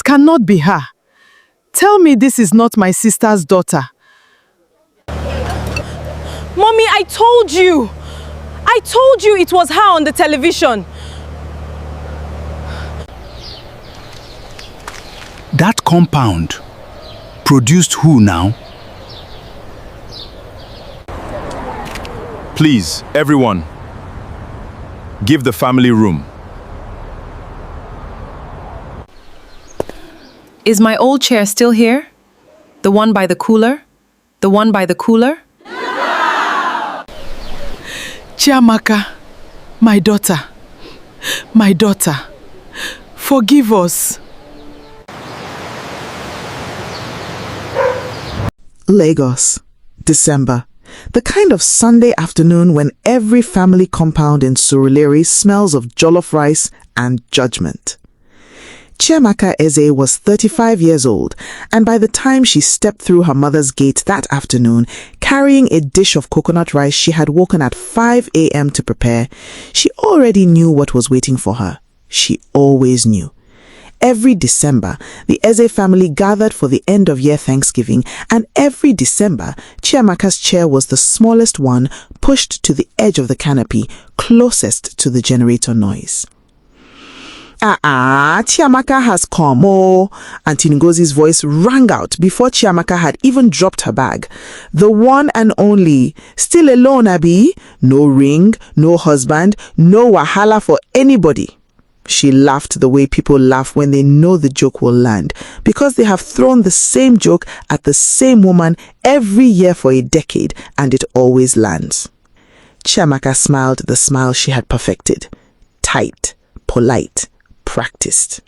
cannot be her. Tell me this is not my sister's daughter. Mommy, I told you! I told you it was her on the television. That compound produced who now? Please, everyone, give the family room. Is my old chair still here? The one by the cooler? The one by the cooler? Chiamaka, my daughter, forgive us. Lagos, December. The kind of Sunday afternoon when every family compound in Surulere smells of jollof rice and judgment. Chiamaka Eze was 35 years old, and by the time she stepped through her mother's gate that afternoon, carrying a dish of coconut rice she had woken at 5 a.m. to prepare, she already knew what was waiting for her. She always knew. Every December, the Eze family gathered for the end-of-year Thanksgiving, and every December, Chiamaka's chair was the smallest one, pushed to the edge of the canopy, closest to the generator noise. Chiamaka has come, oh! Auntie Ngozi's voice rang out before Chiamaka had even dropped her bag. The one and only. Still alone, Abi? No ring, no husband, no wahala for anybody. She laughed the way people laugh when they know the joke will land, because they have thrown the same joke at the same woman every year for a decade, and it always lands. Chiamaka smiled the smile she had perfected. Tight, polite, practiced.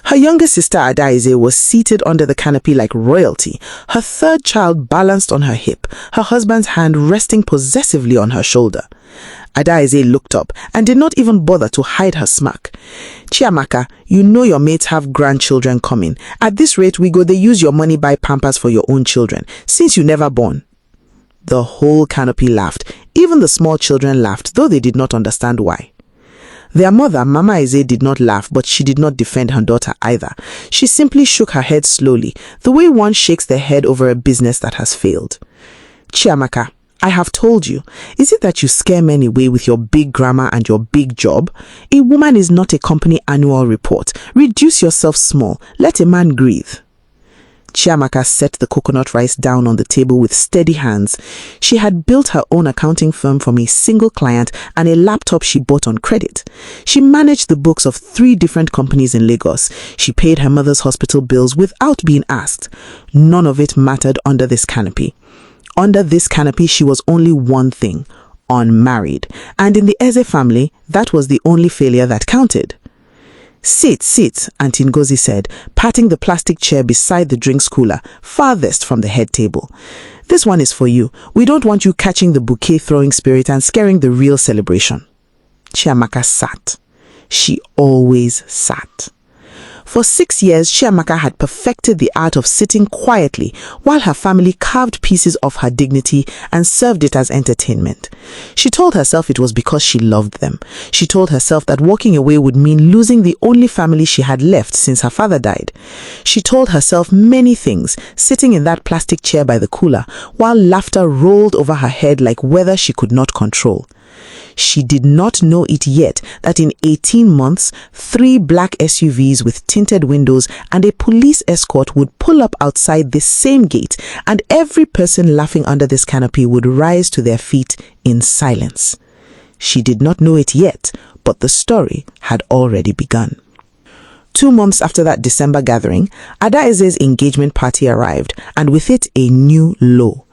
Her younger sister Adaize was seated under the canopy like royalty, her third child balanced on her hip, her husband's hand resting possessively on her shoulder. Adaize looked up and did not even bother to hide her smirk. Chiamaka, you know your mates have grandchildren coming. At this rate, we go they use your money buy pampers for your own children, since you never born. The whole canopy laughed. Even the small children laughed, though they did not understand why. Their mother, Mama Eze, did not laugh, but she did not defend her daughter either. She simply shook her head slowly, the way one shakes their head over a business that has failed. Chiamaka, I have told you, is it that you scare men away with your big grammar and your big job? A woman is not a company annual report. Reduce yourself small. Let a man breathe. Chiamaka set the coconut rice down on the table with steady hands. She had built her own accounting firm from a single client and a laptop she bought on credit. She managed the books of 3 different companies in Lagos. She paid her mother's hospital bills without being asked. None of it mattered under this canopy. Under this canopy, she was only one thing: unmarried. And in the Eze family, that was the only failure that counted. Sit, Auntie Ngozi said, patting the plastic chair beside the drinks cooler, farthest from the head table. This one is for you. We don't want you catching the bouquet-throwing spirit and scaring the real celebration. Chiamaka sat. She always sat. For 6 years, Chiamaka had perfected the art of sitting quietly while her family carved pieces of her dignity and served it as entertainment. She told herself it was because she loved them. She told herself that walking away would mean losing the only family she had left since her father died. She told herself many things, sitting in that plastic chair by the cooler, while laughter rolled over her head like weather she could not control. She did not know it yet that in 18 months, 3 black SUVs with tinted windows and a police escort would pull up outside this same gate, and every person laughing under this canopy would rise to their feet in silence. She did not know it yet, but the story had already begun. 2 months after that December gathering, Adaize's engagement party arrived, and with it a new low.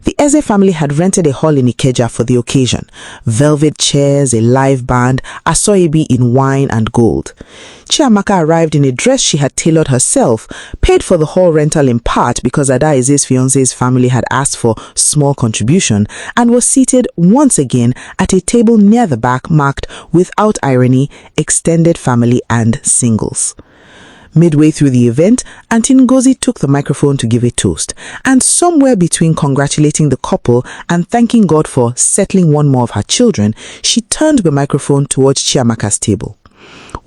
The Eze family had rented a hall in Ikeja for the occasion. Velvet chairs, a live band, asoebi in wine and gold. Chiamaka arrived in a dress she had tailored herself, paid for the hall rental in part because Adaize's fiancé's family had asked for small contribution, and was seated once again at a table near the back marked, without irony, extended family and singles. Midway through the event, Auntie Ngozi took the microphone to give a toast, and somewhere between congratulating the couple and thanking God for settling one more of her children, she turned the microphone towards Chiamaka's table.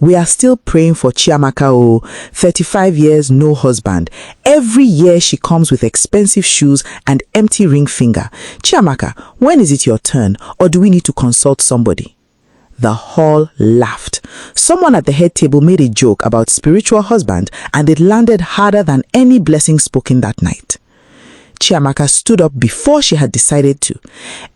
We are still praying for Chiamaka, 35 years, no husband. Every year she comes with expensive shoes and empty ring finger. Chiamaka, when is it your turn, or do we need to consult somebody? The hall laughed. Someone at the head table made a joke about spiritual husband, and it landed harder than any blessing spoken that night. Chiamaka stood up before she had decided to.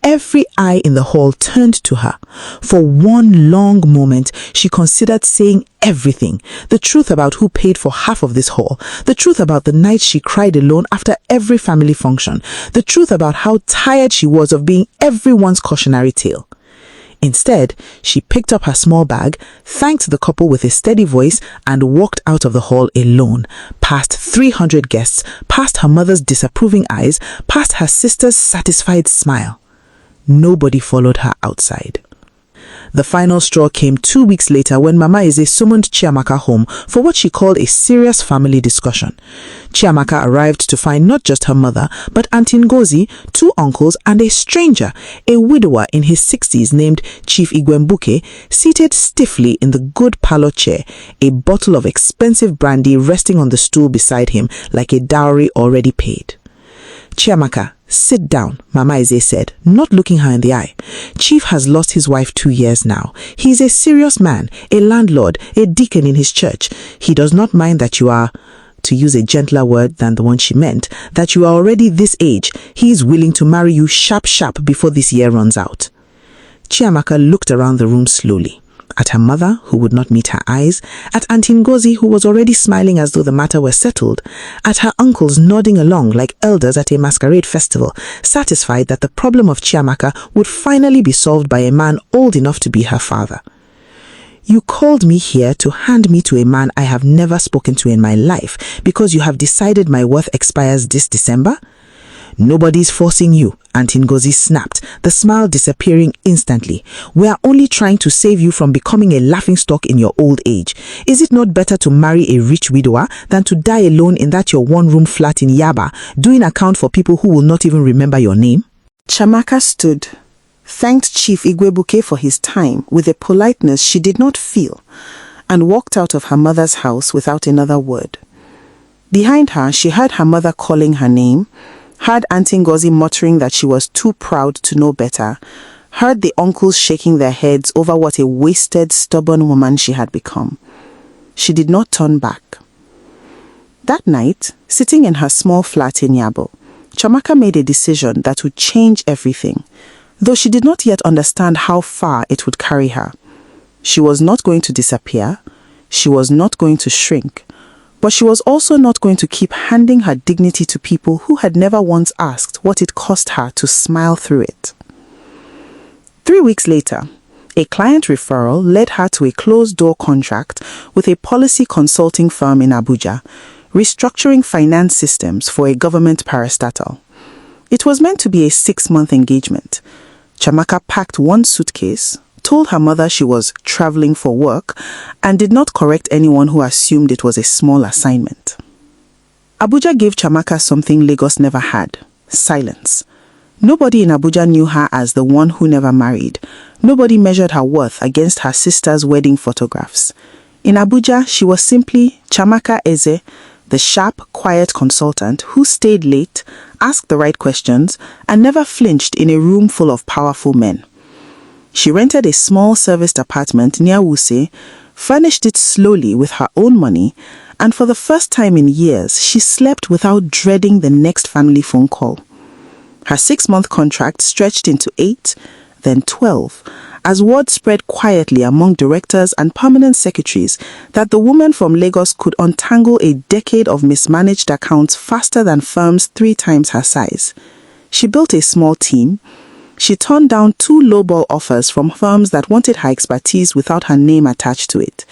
Every eye in the hall turned to her. For one long moment, she considered saying everything. The truth about who paid for half of this hall. The truth about the night she cried alone after every family function. The truth about how tired she was of being everyone's cautionary tale. Instead, she picked up her small bag, thanked the couple with a steady voice, and walked out of the hall alone, past 300 guests, past her mother's disapproving eyes, past her sister's satisfied smile. Nobody followed her outside. The final straw came 2 weeks later when Mama Eze summoned Chiamaka home for what she called a serious family discussion. Chiamaka arrived to find not just her mother, but Auntie Ngozi, 2 uncles, and a stranger, a widower in his 60s named Chief Igwembuke, seated stiffly in the good parlor chair, a bottle of expensive brandy resting on the stool beside him like a dowry already paid. Chiamaka, sit down, Mama Eze said, not looking her in the eye. Chief has lost his wife 2 years now. He is a serious man, a landlord, a deacon in his church. He does not mind that you are, to use a gentler word than the one she meant, that you are already this age. He is willing to marry you sharp before this year runs out. Chiamaka looked around the room slowly. At her mother, who would not meet her eyes, at Auntie Ngozi, who was already smiling as though the matter were settled, at her uncles nodding along like elders at a masquerade festival, satisfied that the problem of Chiamaka would finally be solved by a man old enough to be her father. You called me here to hand me to a man I have never spoken to in my life because you have decided my worth expires this December? Nobody's forcing you, Auntie Ngozi snapped, the smile disappearing instantly. We are only trying to save you from becoming a laughingstock in your old age. Is it not better to marry a rich widower than to die alone in that your one-room flat in Yaba, doing account for people who will not even remember your name? Chiamaka stood, thanked Chief Igwebuke for his time with a politeness she did not feel, and walked out of her mother's house without another word. Behind her, she heard her mother calling her name, heard Auntie Ngozi muttering that she was too proud to know better, heard the uncles shaking their heads over what a wasted, stubborn woman she had become. She did not turn back. That night, sitting in her small flat in Yabo, Chiamaka made a decision that would change everything, though she did not yet understand how far it would carry her. She was not going to disappear. She was not going to shrink. But she was also not going to keep handing her dignity to people who had never once asked what it cost her to smile through it. 3 weeks later, a client referral led her to a closed-door contract with a policy consulting firm in Abuja, restructuring finance systems for a government parastatal. It was meant to be a 6-month engagement. Chiamaka packed 1 suitcase, told her mother she was traveling for work, and did not correct anyone who assumed it was a small assignment. Abuja gave Chiamaka something Lagos never had: silence. Nobody in Abuja knew her as the one who never married. Nobody measured her worth against her sister's wedding photographs. In Abuja, she was simply Chiamaka Eze, the sharp, quiet consultant who stayed late, asked the right questions, and never flinched in a room full of powerful men. She rented a small serviced apartment near Wuse, furnished it slowly with her own money, and for the first time in years, she slept without dreading the next family phone call. Her 6-month contract stretched into 8, then 12, as word spread quietly among directors and permanent secretaries that the woman from Lagos could untangle a decade of mismanaged accounts faster than firms 3 times her size. She built a small team. She turned down 2 lowball offers from firms that wanted her expertise without her name attached to it.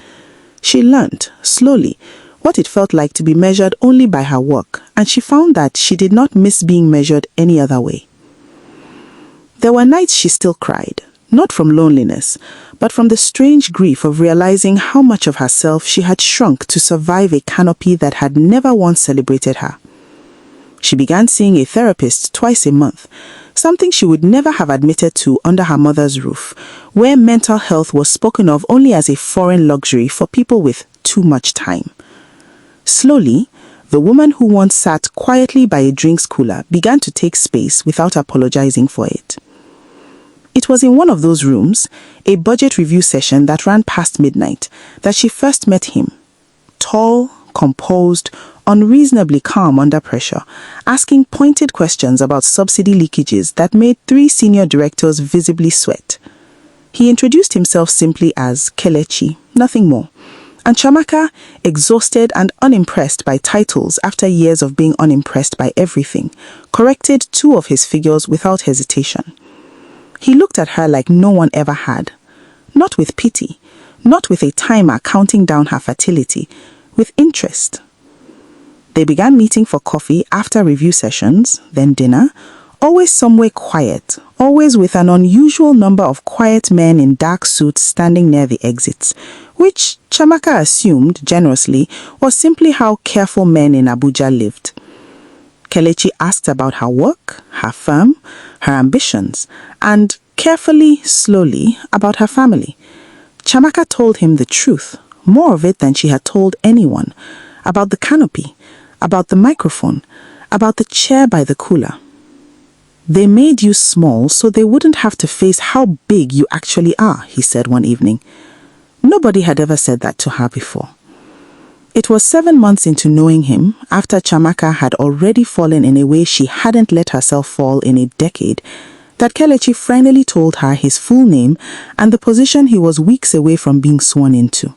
She learned, slowly, what it felt like to be measured only by her work, and she found that she did not miss being measured any other way. There were nights she still cried, not from loneliness, but from the strange grief of realizing how much of herself she had shrunk to survive a canopy that had never once celebrated her. She began seeing a therapist twice a month, something she would never have admitted to under her mother's roof, where mental health was spoken of only as a foreign luxury for people with too much time. Slowly, the woman who once sat quietly by a drinks cooler began to take space without apologizing for it. It was in one of those rooms, a budget review session that ran past midnight, that she first met him. Tall, composed, unreasonably calm under pressure, asking pointed questions about subsidy leakages that made 3 senior directors visibly sweat. He introduced himself simply as Kelechi, nothing more. And Chiamaka, exhausted and unimpressed by titles after years of being unimpressed by everything, corrected 2 of his figures without hesitation. He looked at her like no one ever had. Not with pity, not with a timer counting down her fertility, with interest. They began meeting for coffee after review sessions, then dinner, always somewhere quiet, always with an unusual number of quiet men in dark suits standing near the exits, which Chiamaka assumed, generously, was simply how careful men in Abuja lived. Kelechi asked about her work, her firm, her ambitions, and carefully, slowly, about her family. Chiamaka told him the truth, more of it than she had told anyone, about the canopy, about the microphone, about the chair by the cooler. They made you small so they wouldn't have to face how big you actually are, he said one evening. Nobody had ever said that to her before. It was 7 months into knowing him, after Chiamaka had already fallen in a way she hadn't let herself fall in a decade, that Kelechi finally told her his full name and the position he was weeks away from being sworn into.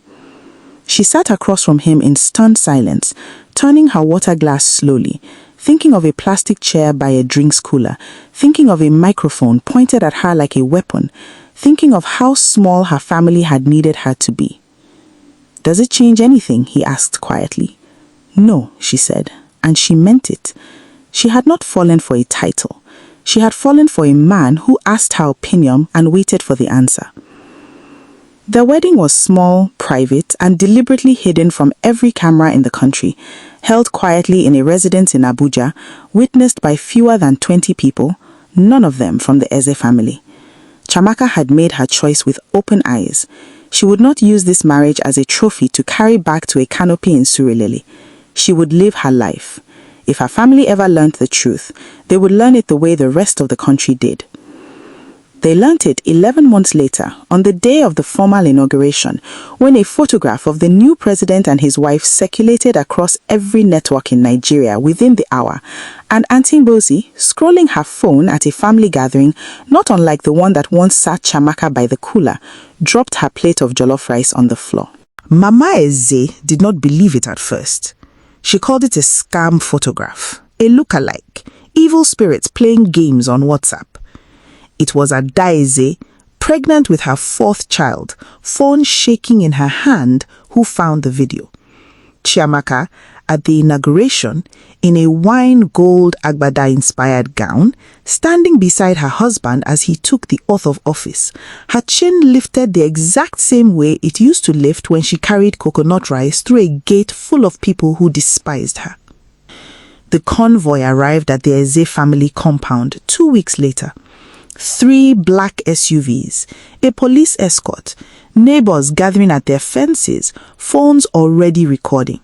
She sat across from him in stunned silence, turning her water glass slowly, thinking of a plastic chair by a drinks cooler, thinking of a microphone pointed at her like a weapon, thinking of how small her family had needed her to be. "Does it change anything?" he asked quietly. "No," she said, and she meant it. She had not fallen for a title. She had fallen for a man who asked her opinion and waited for the answer. Their wedding was small, private, and deliberately hidden from every camera in the country, held quietly in a residence in Abuja, witnessed by fewer than 20 people, none of them from the Eze family. Chiamaka had made her choice with open eyes. She would not use this marriage as a trophy to carry back to a canopy in Surulere. She would live her life. If her family ever learnt the truth, they would learn it the way the rest of the country did. They learnt it 11 months later, on the day of the formal inauguration, when a photograph of the new president and his wife circulated across every network in Nigeria within the hour, and Auntie Ngozi, scrolling her phone at a family gathering, not unlike the one that once sat Chiamaka by the cooler, dropped her plate of jollof rice on the floor. Mama Eze did not believe it at first. She called it a scam photograph, a look-alike, evil spirits playing games on WhatsApp. It was Adaeze, pregnant with her 4th child, phone shaking in her hand, who found the video. Chiamaka, at the inauguration, in a wine gold Agbada-inspired gown, standing beside her husband as he took the oath of office, her chin lifted the exact same way it used to lift when she carried coconut rice through a gate full of people who despised her. The convoy arrived at the Eze family compound 2 weeks later. 3 black SUVs, a police escort, neighbors gathering at their fences, phones already recording.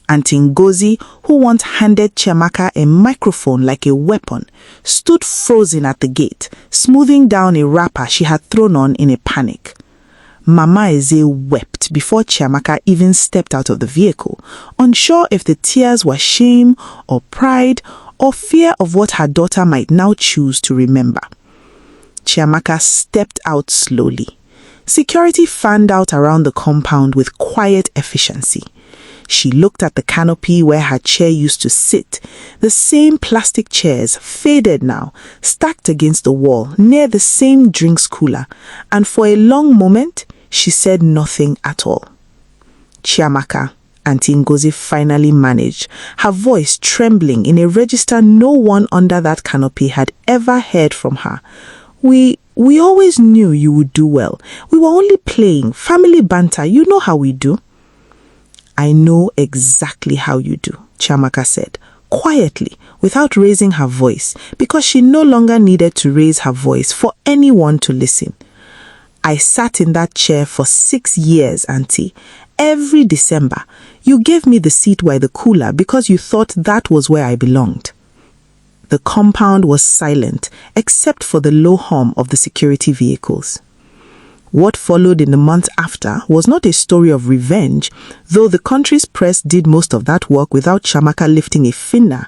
Auntie Ngozi, who once handed Chiamaka a microphone like a weapon, stood frozen at the gate, smoothing down a wrapper she had thrown on in a panic. Mama Eze wept before Chiamaka even stepped out of the vehicle, unsure if the tears were shame or pride or fear of what her daughter might now choose to remember. Chiamaka stepped out slowly. Security fanned out around the compound with quiet efficiency. She looked at the canopy where her chair used to sit, the same plastic chairs, faded now, stacked against the wall near the same drinks cooler, and for a long moment, she said nothing at all. Chiamaka, Auntie Ngozi finally managed, her voice trembling in a register no one under that canopy had ever heard from her. We always knew you would do well. We were only playing, family banter, you know how we do." "I know exactly how you do," Chiamaka said, quietly, without raising her voice, because she no longer needed to raise her voice for anyone to listen. I sat in that chair for 6 years, Auntie. Every December, you gave me the seat by the cooler because you thought that was where I belonged. The compound was silent, except for the low hum of the security vehicles. What followed in the months after was not a story of revenge, though the country's press did most of that work without Chiamaka lifting a finger.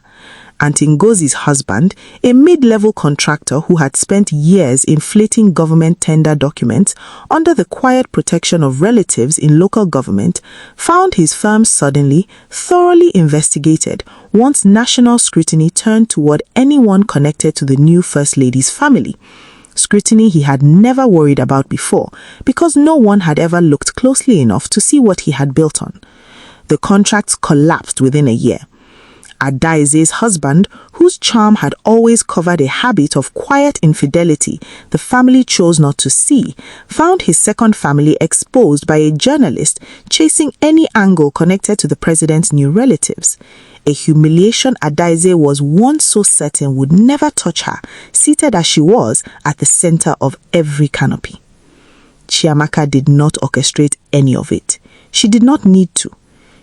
Aunty Ngozi's husband, a mid-level contractor who had spent years inflating government tender documents under the quiet protection of relatives in local government, found his firm suddenly, thoroughly investigated once national scrutiny turned toward anyone connected to the new First Lady's family. Scrutiny he had never worried about before because no one had ever looked closely enough to see what he had built on. The contracts collapsed within a year. Adaize's husband, whose charm had always covered a habit of quiet infidelity the family chose not to see, found his second family exposed by a journalist chasing any angle connected to the president's new relatives. A humiliation Adaize was once so certain would never touch her, seated as she was at the center of every canopy. Chiamaka did not orchestrate any of it. She did not need to.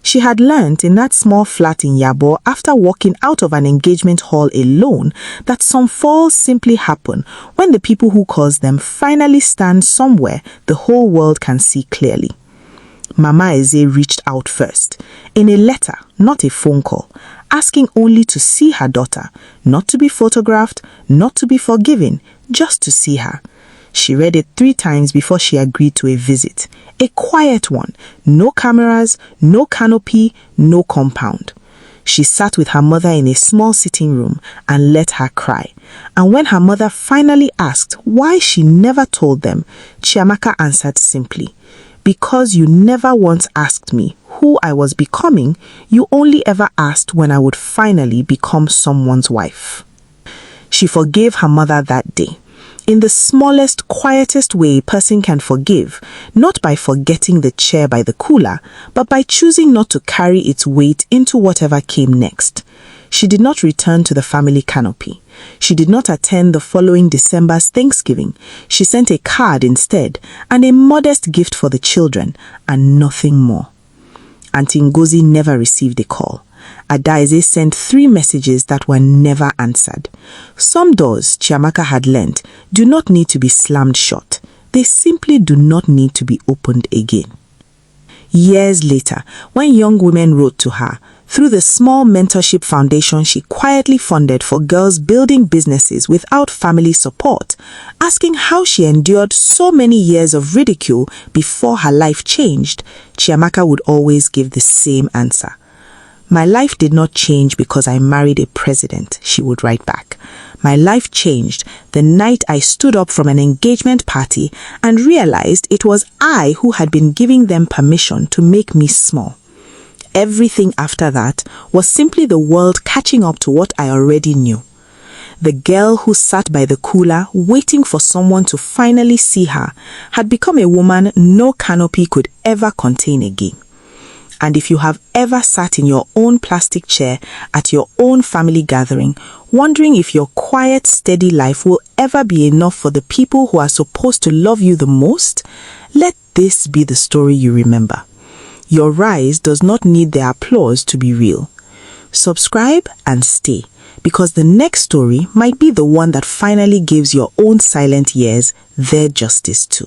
She had learnt in that small flat in Yabo after walking out of an engagement hall alone that some falls simply happen when the people who cause them finally stand somewhere the whole world can see clearly. Mama Eze reached out first, in a letter, not a phone call, asking only to see her daughter, not to be photographed, not to be forgiven, just to see her. She read it 3 times before she agreed to a visit. A quiet one. No cameras, no canopy, no compound. She sat with her mother in a small sitting room and let her cry. And when her mother finally asked why she never told them, Chiamaka answered simply, "Because you never once asked me who I was becoming, you only ever asked when I would finally become someone's wife." She forgave her mother that day. In the smallest, quietest way a person can forgive, not by forgetting the chair by the cooler, but by choosing not to carry its weight into whatever came next. She did not return to the family canopy. She did not attend the following December's Thanksgiving. She sent a card instead, and a modest gift for the children, and nothing more. Aunty Ngozi never received a call. Adaize sent 3 messages that were never answered. Some doors, Chiamaka had learnt, do not need to be slammed shut. They simply do not need to be opened again. Years later, when young women wrote to her, through the small mentorship foundation she quietly funded for girls building businesses without family support, asking how she endured so many years of ridicule before her life changed, Chiamaka would always give the same answer. "My life did not change because I married a president," she would write back. "My life changed the night I stood up from an engagement party and realized it was I who had been giving them permission to make me small. Everything after that was simply the world catching up to what I already knew. The girl who sat by the cooler waiting for someone to finally see her had become a woman no canopy could ever contain again. And if you have ever sat in your own plastic chair at your own family gathering, wondering if your quiet, steady life will ever be enough for the people who are supposed to love you the most, let this be the story you remember. Your rise does not need their applause to be real. Subscribe and stay, because the next story might be the one that finally gives your own silent years their justice too.